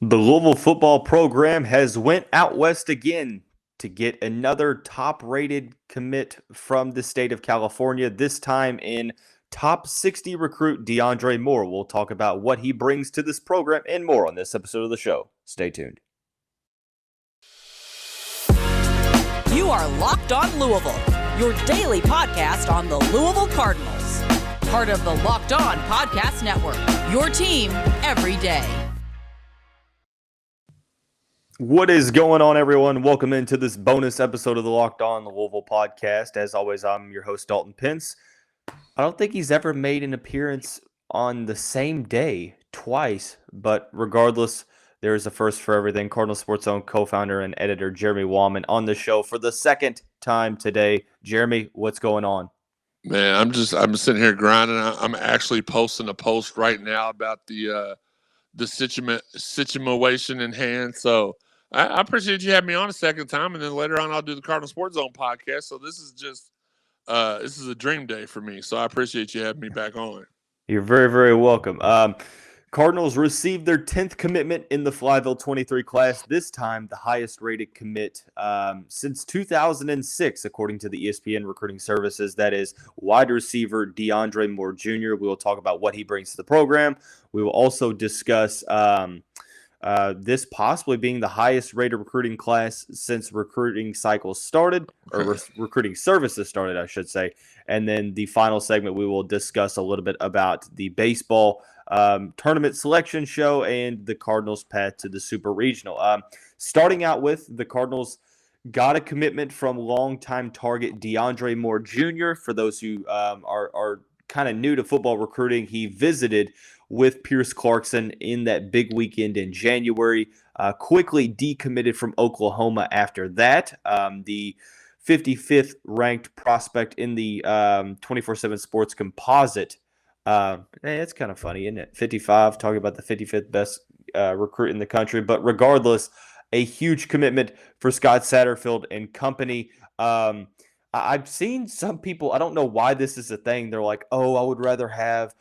The Louisville football program has went out west again to get another top-rated commit from the state of California, this time in top 60 recruit DeAndre Moore. We'll talk about what he brings to this program and more on this episode of the show. Stay tuned. You are Locked On Louisville, your daily podcast on the Louisville Cardinals. Part of the Locked On Podcast Network, your team every day. What is going on, everyone? Welcome into this bonus episode of the Locked On Louisville podcast. As always, I'm your host, Dalton Pence. I don't think he's ever made an appearance on the same day twice, but regardless, there is a first for everything. Cardinal Sports Zone co-founder and editor Jeremy Wahman on the show for the second time today. Jeremy, what's going on? Man, I'm sitting here grinding. I'm actually posting a post right now about the situation in hand. So I appreciate you having me on a second time, and then later on I'll do the Cardinal Sports Zone podcast. So this is just this is a dream day for me. So I appreciate you having me back on. You're very, very welcome. Cardinals received their 10th commitment in the Flyville 23 class, this time the highest rated commit since 2006, according to the ESPN recruiting services. That is wide receiver DeAndre Moore Jr. We will talk about what he brings to the program. We will also discuss this possibly being the highest rated recruiting class since recruiting cycles started, or recruiting services started, I should say. And then the final segment, we will discuss a little bit about the baseball tournament selection show and the Cardinals' path to the Super Regional. Starting out with, the Cardinals got a commitment from longtime target DeAndre Moore Jr. For those who are kind of new to football recruiting, he visited with Pierce Clarkson in that big weekend in January, quickly decommitted from Oklahoma after that. The 55th ranked prospect in the 24/7 Sports Composite. It's kind of funny, isn't it? 55, talking about the 55th best recruit in the country. But regardless, a huge commitment for Scott Satterfield and company. I've seen some people, I don't know why this is a thing. They're like, oh, I would rather have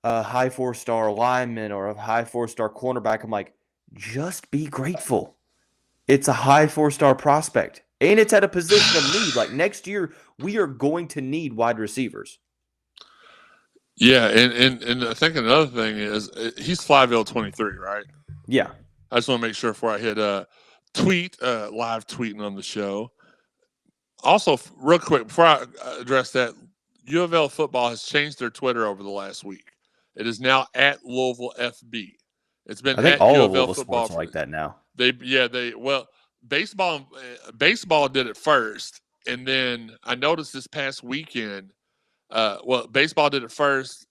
a high 4-star lineman or a high 4-star cornerback. I'm like, just be grateful. It's a high 4-star prospect. And it's at a position of need. Like next year, we are going to need wide receivers. Yeah, and I think another thing is he's Flyville 23, right? Yeah. I just want to make sure before I hit live tweeting on the show. Also, real quick, before I address that, U of L football has changed their Twitter over the last week. It is now at Louisville FB. It's been I think at all U of of L Louisville football sports are like that now. Baseball did it first, and then I noticed this past weekend. Baseball did it first.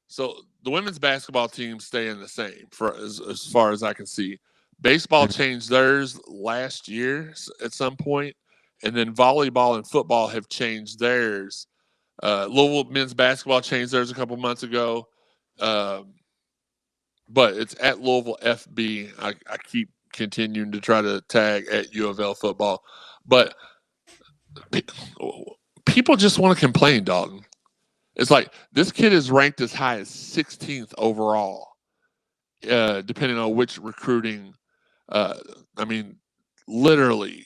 So the women's basketball team staying the same for as far as I can see. Baseball changed theirs last year at some point, and then volleyball and football have changed theirs. Louisville men's basketball changed theirs a couple months ago, but it's at Louisville FB. I keep continuing to try to tag at U of L football, but people just want to complain, Dalton. It's like this kid is ranked as high as 16th overall, depending on which recruiting. Literally,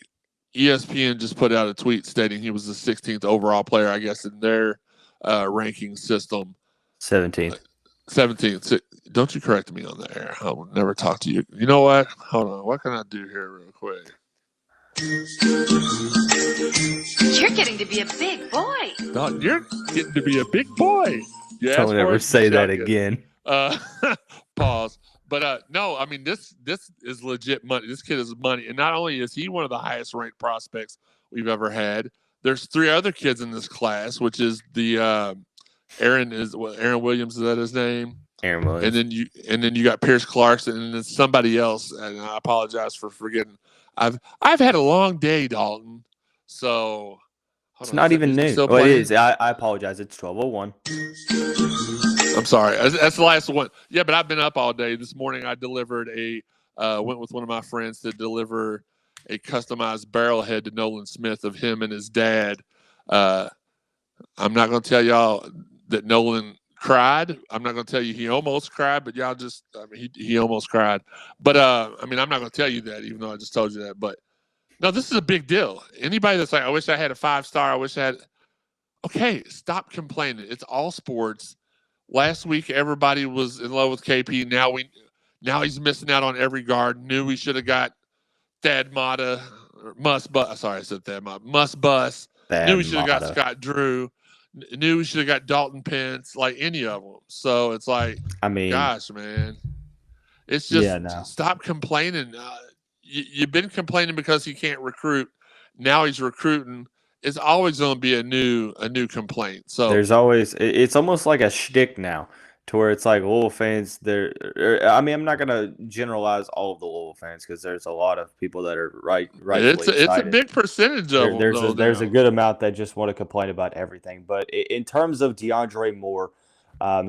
ESPN just put out a tweet stating he was the 16th overall player, I guess, in their ranking system. 17th. 17th. Don't you correct me on the air. I will never talk to you. You know what? Hold on. What can I do here real quick? You're getting to be a big boy. No, you're getting to be a big boy. Don't ever say that again. Pause. But no, I mean this is legit money. This kid is money, and not only is he one of the highest ranked prospects we've ever had. There's 3 other kids in this class, which is the Aaron Williams. Is that his name? Aaron Williams. And then you got Pierce Clarkson, and then somebody else. And I apologize for forgetting. I've had a long day, Dalton. So it's not even new. Oh, it is. I apologize. It's 12:01. I'm sorry. That's the last one. Yeah, but I've been up all day. This morning I delivered went with one of my friends to deliver a customized barrelhead to Nolan Smith of him and his dad. I'm not going to tell y'all that Nolan cried. I'm not going to tell you he almost cried, but y'all just, he almost cried. But, I'm not going to tell you that, even though I just told you that. But, no, this is a big deal. Anybody that's like, I wish I had a 5-star, I wish I had. Okay, stop complaining. It's all sports. Last week, everybody was in love with KP. Now he's missing out on every guard. Knew we should have got Thad Matta, Sorry, I said Thad Matta. Bus. Knew we should have got Scott Drew. Knew we should have got Dalton Pence, like any of them. So it's like, gosh, man. It's just stop complaining. You've been complaining because he can't recruit. Now he's recruiting. It's always going to be a new complaint. So there's always, it's almost like a shtick now, to where it's like Louisville fans. I'm not going to generalize all of the Louisville fans, because there's a lot of people that are rightfully excited. It's a big percentage of them. There's a good amount that just want to complain about everything. But in terms of Deandre Moore,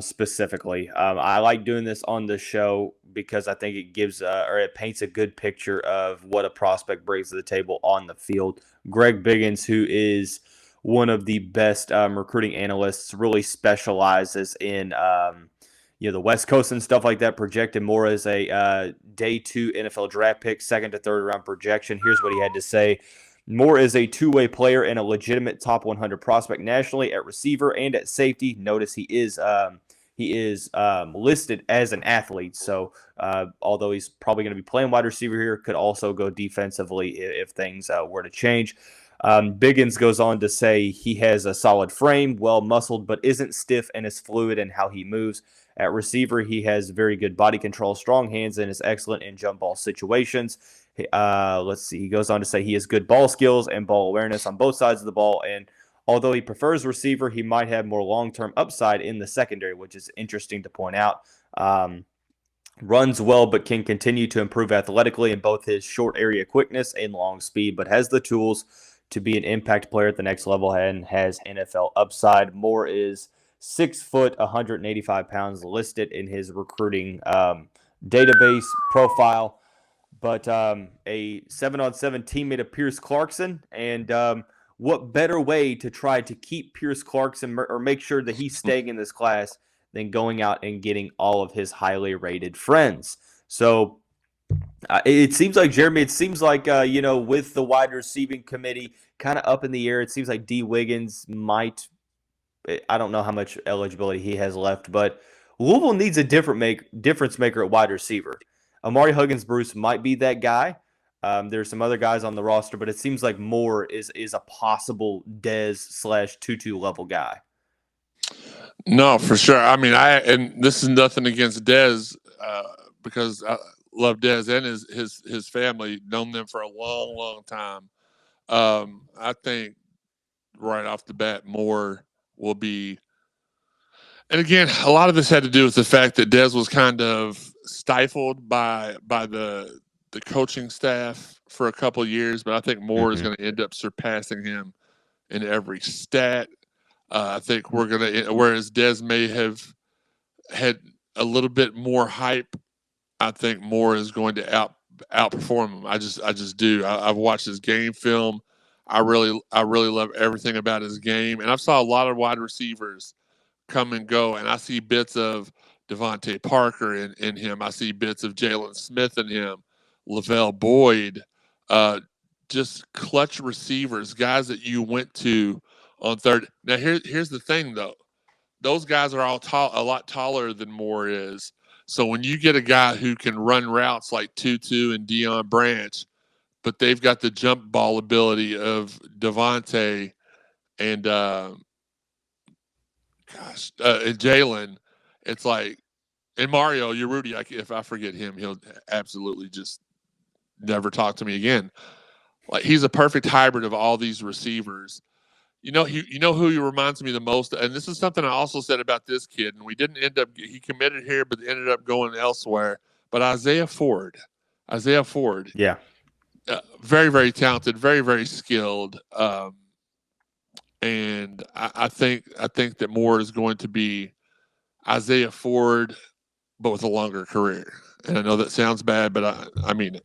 specifically, I like doing this on the show because I think it gives it paints a good picture of what a prospect brings to the table on the field. Greg Biggins, who is one of the best recruiting analysts, really specializes in the West Coast and stuff like that, projected Moore as a day 2 NFL draft pick, 2nd to 3rd round projection. Here's what he had to say. Moore is a two-way player and a legitimate top 100 prospect nationally at receiver and at safety. Notice he is listed as an athlete, so although he's probably going to be playing wide receiver here, could also go defensively if things were to change. Biggins goes on to say he has a solid frame, well-muscled, but isn't stiff and is fluid in how he moves. At receiver, he has very good body control, strong hands, and is excellent in jump ball situations. Let's see. He goes on to say he has good ball skills and ball awareness on both sides of the ball, and although he prefers receiver, he might have more long-term upside in the secondary, which is interesting to point out. Runs well, but can continue to improve athletically in both his short area quickness and long speed, but has the tools to be an impact player at the next level and has NFL upside. Moore is 6 foot, 185 pounds, listed in his recruiting database profile. But a 7-on-7 teammate of Pierce Clarkson, and what better way to try to keep Pierce Clarkson or make sure that he's staying in this class than going out and getting all of his highly rated friends. So it seems like, Jeremy, with the wide receiving committee kind of up in the air, it seems like D. Wiggins might, I don't know how much eligibility he has left, but Louisville needs a difference maker at wide receiver. Amari Huggins-Bruce might be that guy. There's some other guys on the roster, but it seems like Moore is a possible Dez/Tutu level guy. No, for sure. And this is nothing against Dez, because I love Dez and his family, known them for a long, long time. I think right off the bat, Moore will be. And again, a lot of this had to do with the fact that Dez was kind of stifled by the coaching staff for a couple of years, but I think Moore is going to end up surpassing him in every stat. I think we're going to, whereas Dez may have had a little bit more hype, I think Moore is going to outperform him. I just do. I've watched his game film. I really love everything about his game, and I've saw a lot of wide receivers come and go, and I see bits of Devontae Parker in him. I see bits of Jalen Smith in him, Lavelle Boyd, just clutch receivers, guys that you went to on third. Now here's the thing though, those guys are all a lot taller than Moore is. So when you get a guy who can run routes like Tutu and Deion Branch, but they've got the jump ball ability of Devontae and Jalen, it's like, and Mario Urruti, if I forget him, he'll absolutely just never talk to me again. Like, he's a perfect hybrid of all these receivers. You know who he reminds me the most, and this is something I also said about this kid, and we didn't end up, he committed here, but ended up going elsewhere. But Isaiah Ford. Yeah. Very, very talented, very, very skilled. And I think that Moore is going to be Isaiah Ford, but with a longer career. And I know that sounds bad, but I mean it.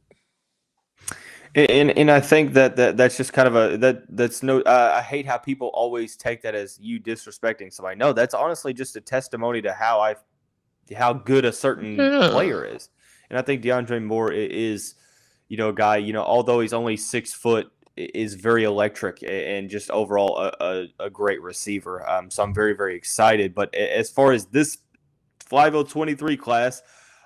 And I think that's just kind of that's no. I hate how people always take that as you disrespecting somebody. No, that's honestly just a testimony to how good a certain player is. And I think DeAndre Moore is, a guy, although he's only 6 foot, is very electric and just overall a great receiver. So I'm very, very excited. But as far as this Flyville 23 class,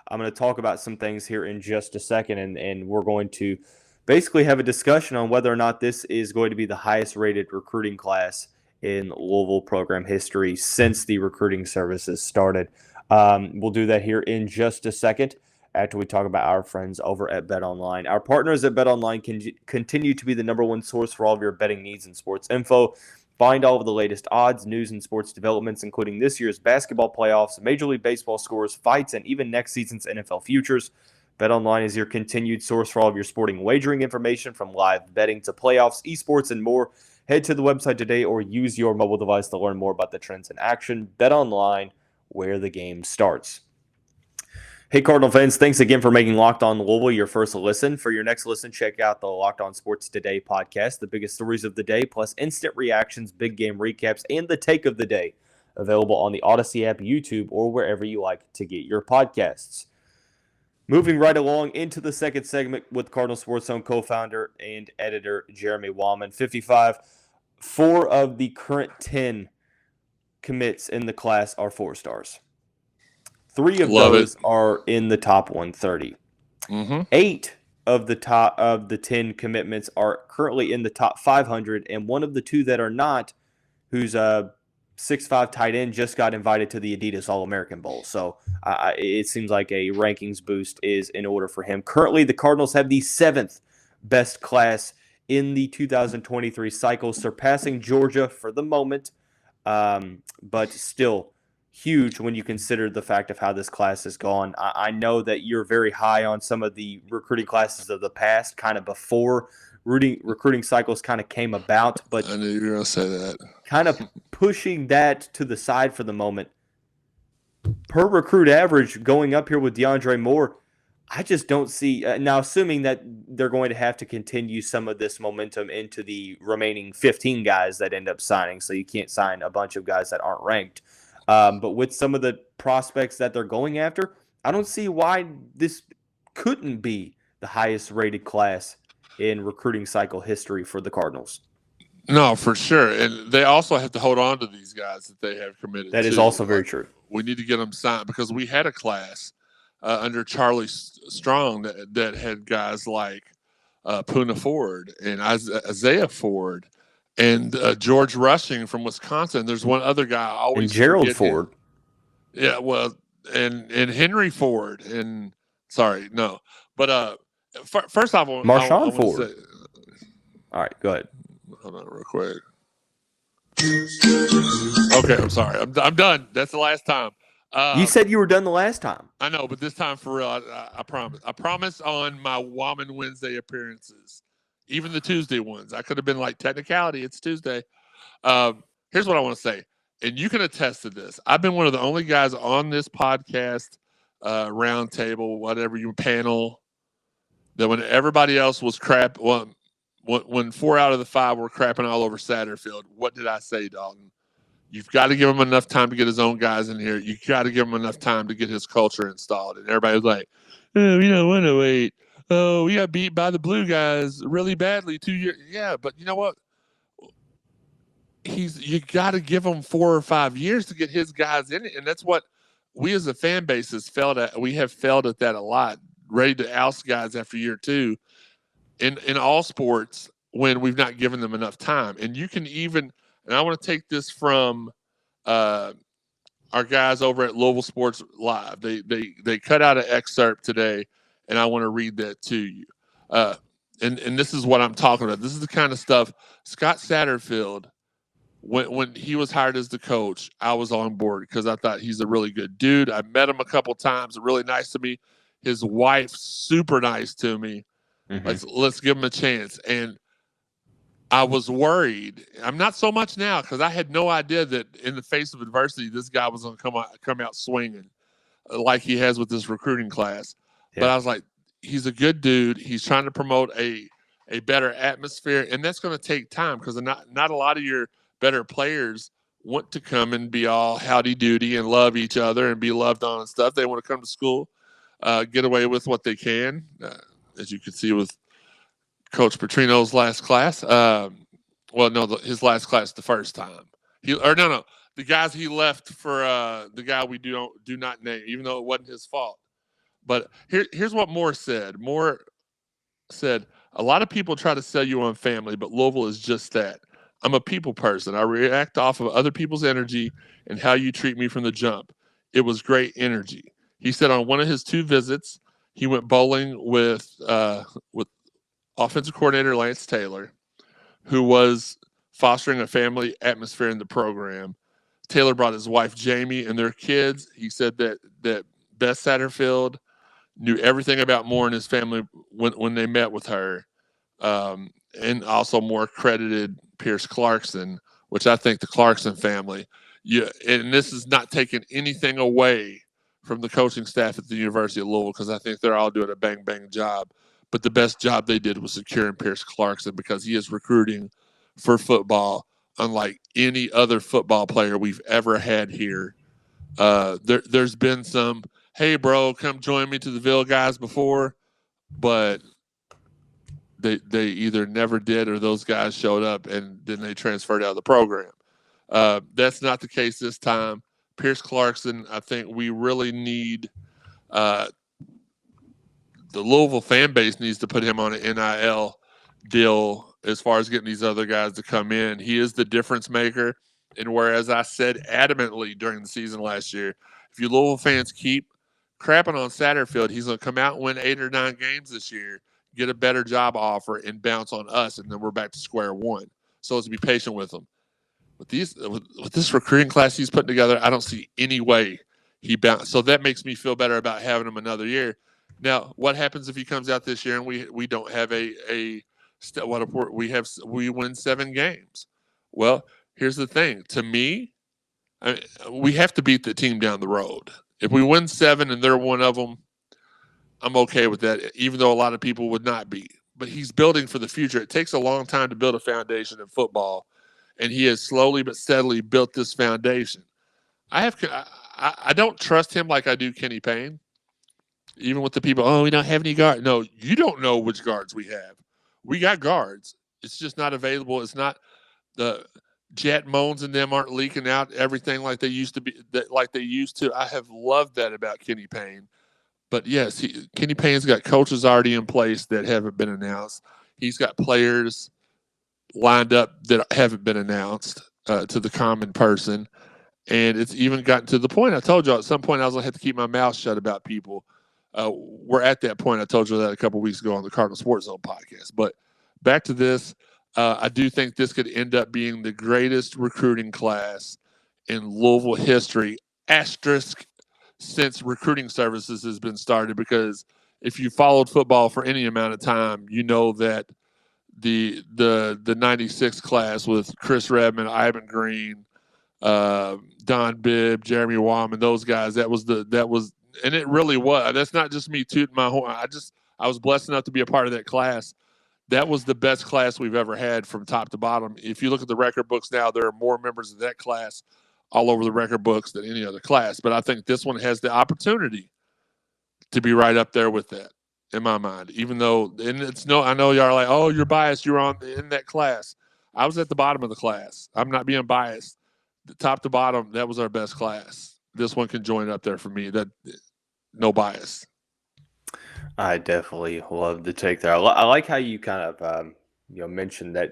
I'm going to talk about some things here in just a second, and we're going to basically have a discussion on whether or not this is going to be the highest rated recruiting class in Louisville program history since the recruiting services started. We'll do that here in just a second after we talk about our friends over at BetOnline. Our partners at BetOnline can continue to be the number one source for all of your betting needs and sports info. Find all of the latest odds, news, and sports developments, including this year's basketball playoffs, Major League Baseball scores, fights, and even next season's NFL futures. BetOnline is your continued source for all of your sporting wagering information, from live betting to playoffs, esports, and more. Head to the website today or use your mobile device to learn more about the trends in action. BetOnline, where the game starts. Hey, Cardinal fans, thanks again for making Locked On Louisville your first listen. For your next listen, check out the Locked On Sports Today podcast, the biggest stories of the day, plus instant reactions, big game recaps, and the take of the day. Available on the Odyssey app, YouTube, or wherever you like to get your podcasts. Moving right along into the second segment with Cardinal Sports Zone co-founder and editor Jeremy Wahman. 55, 4 of the current 10 commits in the class are 4 stars. 3 of those are in the top 130. 8 of the 10 commitments are currently in the top 500, and one of the 2 that are not, who's a 6'5" tight end, just got invited to the Adidas All-American Bowl. So it seems like a rankings boost is in order for him. Currently, the Cardinals have the 7th best class in the 2023 cycle, surpassing Georgia for the moment, but still huge when you consider the fact of how this class has gone. I know that you're very high on some of the recruiting classes of the past, kind of before recruiting cycles kind of came about, but I knew you were going to say that. Kind of pushing that to the side for the moment. Per recruit average going up here with DeAndre Moore, I just don't see now, assuming that they're going to have to continue some of this momentum into the remaining 15 guys that end up signing, so you can't sign a bunch of guys that aren't ranked. But with some of the prospects that they're going after, I don't see why this couldn't be the highest rated class in recruiting cycle history for the Cardinals. No, for sure. And they also have to hold on to these guys that they have committed. That is also very true. We need to get them signed, because we had a class under Charlie Strong that had guys like Puna Ford and Isaiah Ford and George Rushing from Wisconsin. There's one other guy I always and Gerald Ford. Yeah, well, and Henry Ford and but first off, Marshawn Ford. All right, go ahead. Hold on, real quick. Okay, I'm sorry. I'm done. That's the last time. You said you were done the last time. I know, but this time for real, I promise. I promise on my Wahman Wednesday appearances, even the Tuesday ones. I could have been like, technicality, it's Tuesday. Here's what I want to say, and you can attest to this. I've been one of the only guys on this podcast, round table, whatever you panel, that when everybody else was crap, when 4 out of the 5 were crapping all over Satterfield, what did I say, Dalton? You've got to give him enough time to get his own guys in here. You got to give him enough time to get his culture installed. And everybody was like, "Oh, we don't want to wait. Oh, we got beat by the blue guys really badly 2 years." Yeah, but you know what? You got to give him 4 or 5 years to get his guys in it, and that's what we as a fan base has failed at. We have failed at that a lot. Ready to oust guys after year 2 in all sports when we've not given them enough time. And you can even. And I want to take this from our guys over at Louisville Sports Live. They cut out an excerpt today, and I want to read that to you. And this is what I'm talking about. This is the kind of stuff Scott Satterfield, when he was hired as the coach, I was on board because I thought he's a really good dude. I met him a couple times, really nice to me. His wife, super nice to me. Mm-hmm. Let's give him a chance. And I was worried. I'm not so much now, because I had no idea that in the face of adversity, this guy was going to come out swinging like he has with this recruiting class. Yeah. But I was like, he's a good dude. He's trying to promote a a better atmosphere, and that's going to take time because not a lot of your better players want to come and be all howdy-doody and love each other and be loved on and stuff. They want to come to school, get away with what they can, as you can see with Coach Petrino's last class. His last class the first time. The guys he left for the guy we do not name, even though it wasn't his fault. But here's what Moore said. Moore said, a lot of people try to sell you on family, but Louisville is just that. I'm a people person. I react off of other people's energy and how you treat me from the jump. It was great energy. He said on one of his 2 visits, he went bowling with offensive coordinator Lance Taylor, who was fostering a family atmosphere in the program. Taylor brought his wife Jamie and their kids. He said that Beth Satterfield knew everything about Moore and his family when they met with her, and also Moore credited Pierce Clarkson, which I think the Clarkson family. And this is not taking anything away from the coaching staff at the University of Louisville because I think they're all doing a bang job. But the best job they did was securing Pierce Clarkson because he is recruiting for football unlike any other football player we've ever had here. There's been some, hey, bro, come join me to the Ville guys before, but they either never did or those guys showed up and then they transferred out of the program. That's not the case this time. Pierce Clarkson, I think we really need the Louisville fan base needs to put him on an NIL deal as far as getting these other guys to come in. He is the difference maker. And whereas I said adamantly during the season last year, if you Louisville fans keep crapping on Satterfield, he's going to come out and win 8 or 9 games this year, get a better job offer, and bounce on us, and then we're back to square one. So let's be patient with him. With this recruiting class he's putting together, I don't see any way he bounced. So that makes me feel better about having him another year. Now, what happens if he comes out this year and we don't have we win 7 games? Well, here's the thing. To me, we have to beat the team down the road. If we win 7 and they're one of them, I'm okay with that, even though a lot of people would not be. But he's building for the future. It takes a long time to build a foundation in football, and he has slowly but steadily built this foundation. I don't trust him like I do Kenny Payne. Even with the people, we don't have any guards. No, you don't know which guards we have. We got guards. It's just not available. It's not the Jet Moans and them aren't leaking out everything like they used to be. I have loved that about Kenny Payne. But yes, Kenny Payne's got coaches already in place that haven't been announced. He's got players lined up that haven't been announced to the common person. And it's even gotten to the point, I told you at some point I was going to have to keep my mouth shut about people. We're at that point. I told you that a couple of weeks ago on the Cardinal Sports Zone podcast. But back to this, I do think this could end up being the greatest recruiting class in Louisville history, asterisk, since recruiting services has been started. Because if you followed football for any amount of time, you know that the 96 class with Chris Redmond, Ivan Green, Don Bibb, Jeremy Wahman, those guys, and it really was. That's not just me tooting my horn. I was blessed enough to be a part of that class. That was the best class we've ever had from top to bottom. If you look at the record books now, there are more members of that class all over the record books than any other class. But I think this one has the opportunity to be right up there with that in my mind. Even though, I know y'all are like, oh, you're biased. You're in that class. I was at the bottom of the class. I'm not being biased. The top to bottom, that was our best class. This one can join up there for me. That no bias. I definitely love the take there. I like how you kind of mentioned that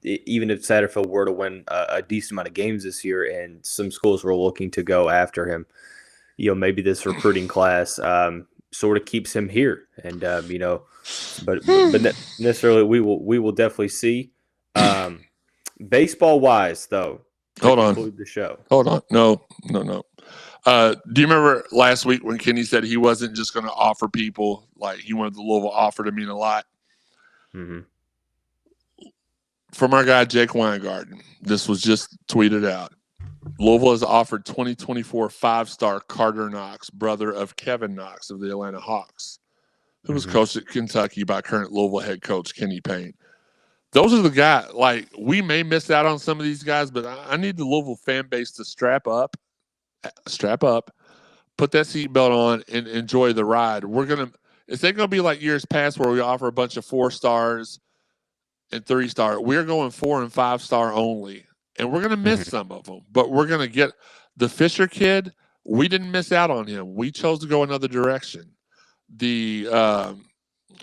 even if Satterfield were to win a decent amount of games this year, and some schools were looking to go after him, maybe this recruiting class sort of keeps him here, and but necessarily we will definitely see. Baseball wise, though. Hold on. Conclude the show. Hold on. No. Do you remember last week when Kenny said he wasn't just going to offer people, like he wanted the Louisville offer to mean a lot? Mm-hmm. From our guy, Jake Weingarten, this was just tweeted out. Louisville has offered 2024 5-star Carter Knox, brother of Kevin Knox of the Atlanta Hawks, who was coached at Kentucky by current Louisville head coach Kenny Payne. Those are the guys. Like, we may miss out on some of these guys, but I need the Louisville fan base to strap up, put that seatbelt on, and enjoy the ride. It's not gonna be like years past where we offer a bunch of 4 stars and 3-star. We're going 4 and 5-star only, and we're gonna miss some of them. But we're gonna get the Fisher kid. We didn't miss out on him. We chose to go another direction. The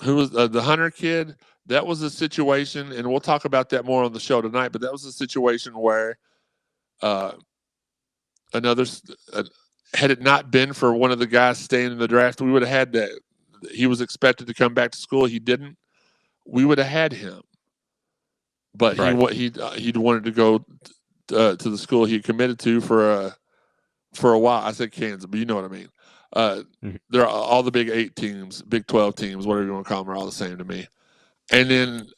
the Hunter kid. That was a situation, and we'll talk about that more on the show tonight. But that was a situation where had it not been for one of the guys staying in the draft, we would have had that. He was expected to come back to school. He didn't. We would have had him, but he'd wanted to go to the school he committed to for a while. I said Kansas, but you know what I mean. There are all the Big 8 teams, Big 12 teams, whatever you want to call them, are all the same to me. And then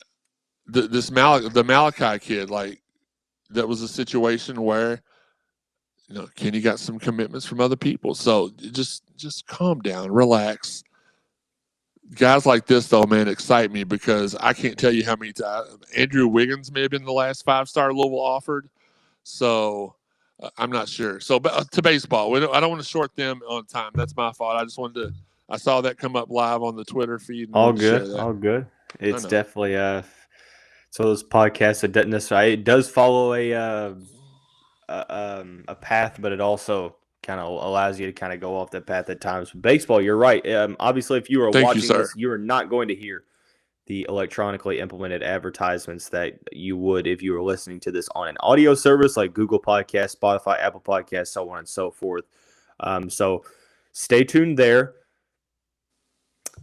the Malachi kid, like, that was a situation where, Kenny got some commitments from other people. So just calm down, relax. Guys like this, though, man, excite me because I can't tell you how many times Andrew Wiggins may have been the last 5-star Louisville offered. So I'm not sure. So to baseball, I don't want to short them on time. That's my fault. I just wanted I saw that come up live on the Twitter feed. All good. It's definitely so those podcasts, it doesn't necessarily, it does follow a path, but it also kind of allows you to kind of go off that path at times. Baseball, you're right. Obviously, if you are watching this, you are not going to hear the electronically implemented advertisements that you would if you were listening to this on an audio service like Google Podcasts, Spotify, Apple Podcasts, so on and so forth. So stay tuned there.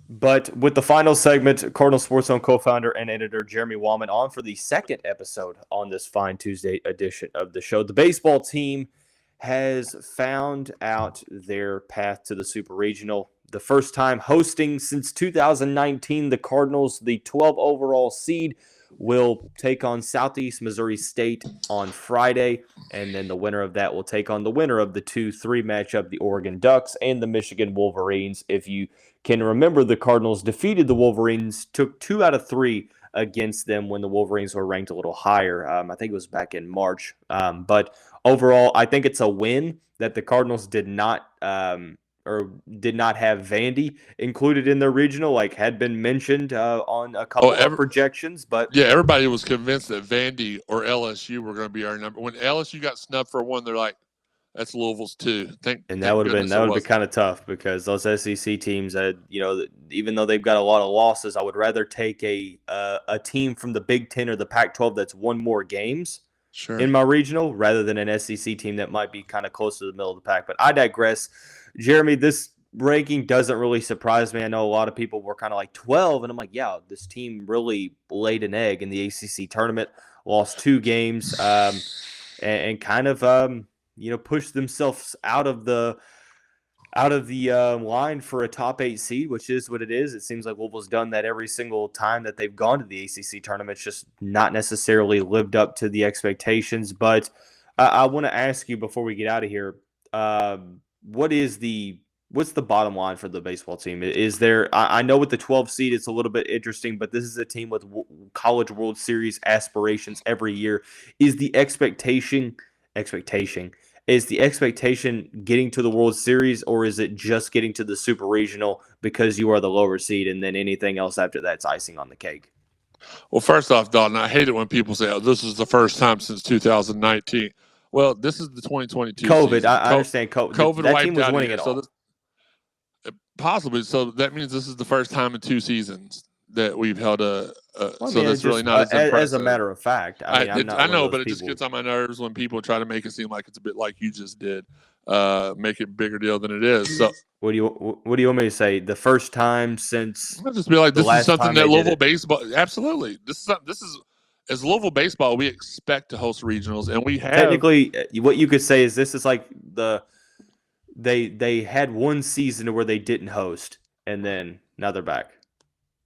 But with the final segment, Cardinal Sports Zone co-founder and editor Jeremy Wahman on for the second episode on this fine Tuesday edition of the show. The baseball team has found out their path to the Super Regional. The first time hosting since 2019, the Cardinals, the 12 overall seed, will take on Southeast Missouri State on Friday, and then the winner of that will take on the winner of the 2-3 matchup, the Oregon Ducks and the Michigan Wolverines. If you can remember, the Cardinals defeated the Wolverines, took 2 out of 3 against them when the Wolverines were ranked a little higher. I think it was back in March. But overall, I think it's a win that the Cardinals did not have Vandy included in their regional, like had been mentioned on a couple of projections. But yeah, everybody was convinced that Vandy or LSU were going to be our number. When LSU got snubbed for one, they're like, that's Louisville's too. That would have been kind of tough because those SEC teams, even though they've got a lot of losses, I would rather take a team from the Big Ten or the Pac-12 that's won more games in my regional rather than an SEC team that might be kind of close to the middle of the pack. But I digress. Jeremy, this ranking doesn't really surprise me. I know a lot of people were kind of like 12, and I'm like, yeah, this team really laid an egg in the ACC tournament, lost 2 games, and kind of pushed themselves out of the line for a top 8 seed, which is what it is. It seems like Louisville's done that every single time that they've gone to the ACC tournament. It's just not necessarily lived up to the expectations. But I want to ask you before we get out of here, what's the bottom line for the baseball team? Is there? I know with the 12 seed, it's a little bit interesting, but this is a team with College World Series aspirations every year. Is the expectation getting to the World Series, or is it just getting to the Super Regional because you are the lower seed, and then anything else after that's icing on the cake? Well, first off, Dalton, I hate it when people say, "Oh, this is the first time since 2019." Well, this is the 2022 COVID. Season. I understand COVID. That team was winning it all. Possibly. So that means this is the first time in 2 seasons that we've held so that's really not as impressive. As a matter of fact. I know, but it just gets on my nerves when people try to make it seem like it's a bit like you just did, make it a bigger deal than it is. So what do you want me to say? The first time since I'll just be like, this is something that Louisville baseball. Absolutely, this is as Louisville baseball, we expect to host regionals, and we have. Technically, what you could say is this is like they had one season where they didn't host, and then now they're back.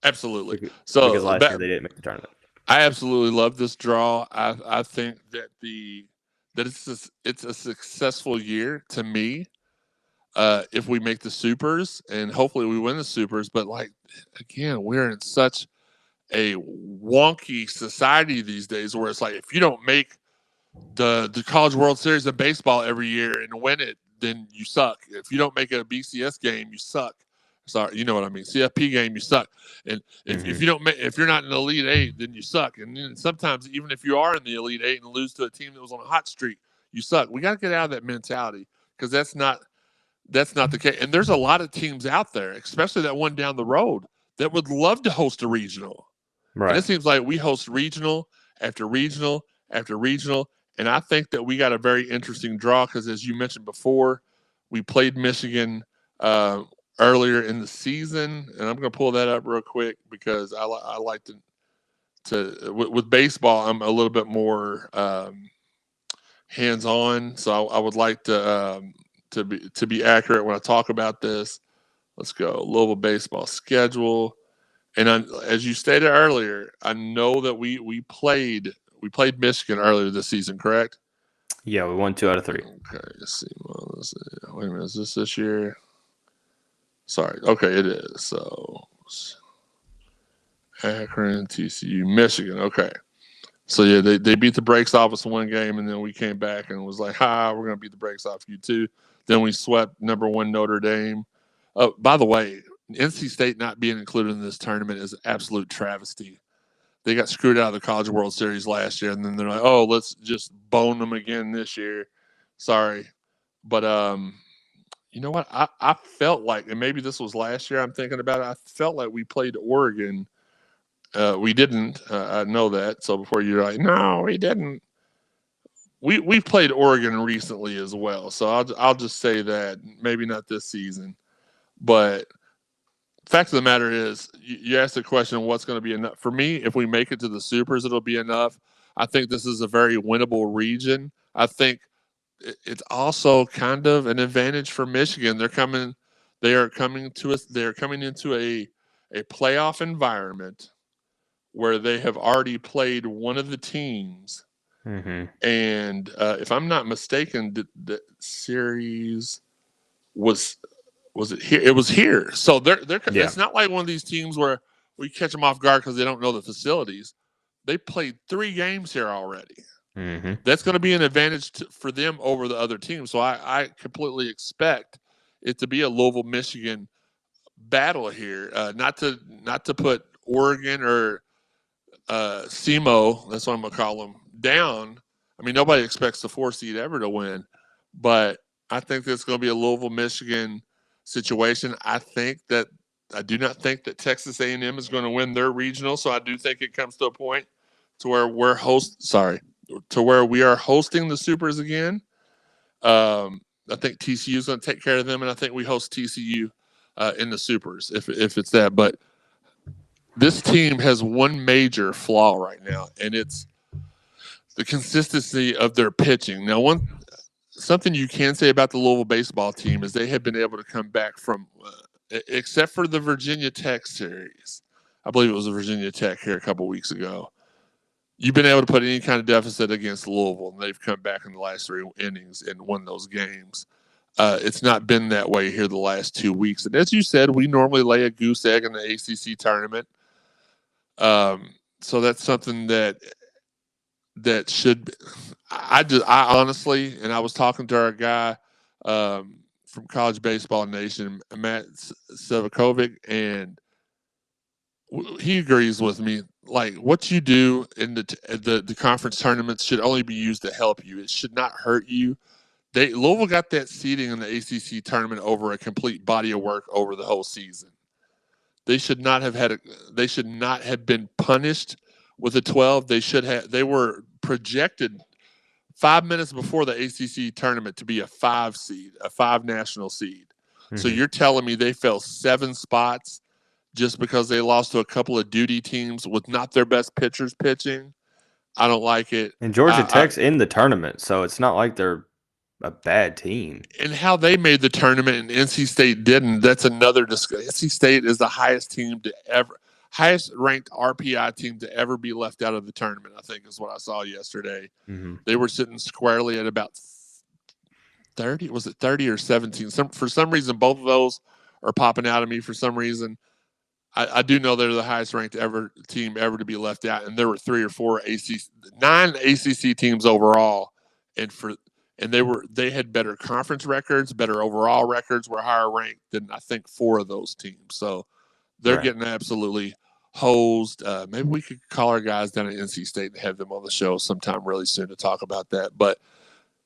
Absolutely. Because last year they didn't make the tournament. I absolutely love this draw. I think that it's a successful year to me. If we make the supers, and hopefully we win the supers, but like again, we're in such a wonky society these days where it's like if you don't make the College World Series of baseball every year and win it, then you suck. If you don't make a BCS game, you suck. Sorry, you know what I mean. CFP game, you suck. And if you don't if you're not in the Elite Eight, then you suck. And then sometimes even if you are in the Elite Eight and lose to a team that was on a hot streak, you suck. We got to get out of that mentality because that's not the case. And there's a lot of teams out there, especially that one down the road, that would love to host a regional. Right. And it seems like we host regional after regional after regional. And I think that we got a very interesting draw because, as you mentioned before, we played Michigan earlier in the season. And I'm going to pull that up real quick because I like to with baseball, I'm a little bit more hands-on. So I would like to be accurate when I talk about this. Let's go. Louisville baseball schedule. And as you stated earlier, I know that we played Michigan earlier this season, correct? Yeah, we won 2 out of 3. Okay, let's see. Wait a minute, is this year? Sorry. Okay, it is. So Akron, TCU, Michigan. Okay. So yeah, they beat the brakes off us in one game, and then we came back and was like, we're gonna beat the brakes off you too. Then we swept number 1 Notre Dame. By the way, NC State not being included in this tournament is an absolute travesty. They got screwed out of the College World Series last year, and then they're like, "Oh, let's just bone them again this year." Sorry, but you know what? I felt like, and maybe this was last year. I'm thinking about it. I felt like we played Oregon. We didn't. I know that. So before you're like, "No, we didn't." We've played Oregon recently as well. So I'll just say that maybe not this season, but. Fact of the matter is, you asked the question, what's going to be enough? For me, if we make it to the Supers, it'll be enough. I think this is a very winnable region. I think it's also kind of an advantage for Michigan. They are coming into a playoff environment where they have already played one of the teams. Mm-hmm. And if I'm not mistaken, the series was it here? It was here. So it's not like one of these teams where we catch them off guard because they don't know the facilities. They played 3 games here already. Mm-hmm. That's going to be an advantage for them over the other teams. So I completely expect it to be a Louisville, Michigan battle here. Not to put Oregon or SEMO, that's what I'm going to call them, down. I mean, nobody expects the 4 seed ever to win. But I think there's going to be a Louisville, Michigan situation. I do not think that Texas A&M is going to win their regional, so I do think it comes to a point to where we are hosting the Supers again. I think TCU is going to take care of them, and I think we host TCU in the Supers if it's that. But this team has one major flaw right now, and it's the consistency of their pitching. Now, something you can say about the Louisville baseball team is they have been able to come back from, except for the Virginia Tech series. I believe it was the Virginia Tech here a couple weeks ago. You've been able to put any kind of deficit against Louisville, and they've come back in the last 3 innings and won those games. It's not been that way here the last 2 weeks. And as you said, we normally lay a goose egg in the ACC tournament. So that's something that should – I honestly, and I was talking to our guy from College Baseball Nation, Matt Sevikovic, and he agrees with me. Like, what you do in the conference tournaments should only be used to help you. It should not hurt you. Louisville got that seeding in the ACC tournament over a complete body of work over the whole season. They should not have been punished with a 12. They were projected 5 minutes before the ACC tournament to be a 5 seed, a 5 national seed. Mm-hmm. So you're telling me they fell 7 spots just because they lost to a couple of duty teams with not their best pitchers pitching? I don't like it. And Georgia Tech's in the tournament, so it's not like they're a bad team. And how they made the tournament and NC State didn't, that's another discussion. NC State is the highest ranked RPI team to ever be left out of the tournament, I think is what I saw yesterday. Mm-hmm. They were sitting squarely at about 30. Was it 30 or 17? For some reason, both of those are popping out of me for some reason. I do know they're the highest ranked team ever to be left out, and there were 9 ACC teams overall, and they had better conference records, better overall records, were higher ranked than I think 4 of those teams. So they're getting absolutely hosed. Maybe we could call our guys down at NC State and have them on the show sometime really soon to talk about that. But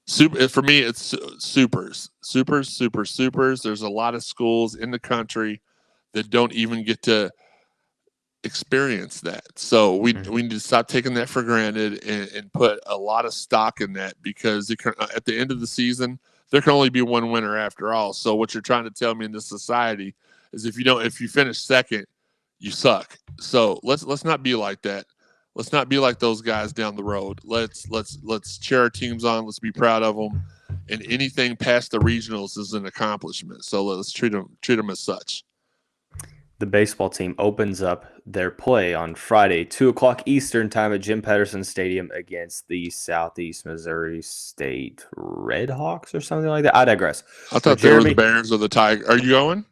for me, it's supers. There's a lot of schools in the country that don't even get to experience that. So we need to stop taking that for granted and put a lot of stock in that, because at the end of the season, there can only be one winner after all. So what you're trying to tell me in this society is if you finish second, you suck. So let's not be like that. Let's not be like those guys down the road. Let's cheer our teams on. Let's be proud of them. And anything past the regionals is an accomplishment. So let's treat them as such. The baseball team opens up their play on Friday, 2:00 Eastern time at Jim Patterson Stadium against the Southeast Missouri State Red Hawks or something like that. I digress. I thought they were the Bears or the Tigers. Are you going?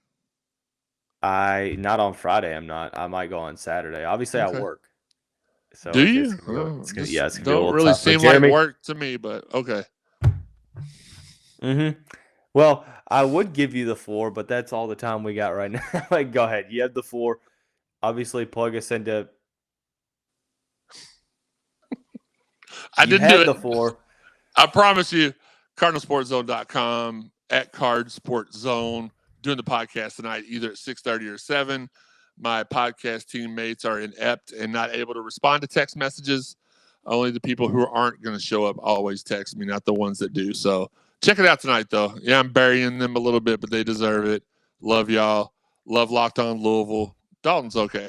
Not on Friday. I'm not. I might go on Saturday. Obviously, I work. So do you? It's gonna be a don't little really tough. seem like work to me, but okay. Well, I would give you the floor, but that's all the time we got right now. Go ahead. You have the floor. Obviously, plug us into. I didn't do it. The floor. I promise you, CardinalSportsZone.com at CardSportsZone. Doing the podcast tonight, either at 6:30 or 7. My podcast teammates are inept and not able to respond to text messages. Only the people who aren't going to show up always text me, not the ones that do. So check it out tonight, though. Yeah, I'm burying them a little bit, but they deserve it. Love y'all. Love Locked On Louisville. Dalton's okay.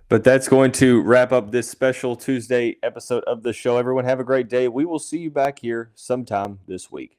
But that's going to wrap up this special Tuesday episode of the show. Everyone have a great day. We will see you back here sometime this week.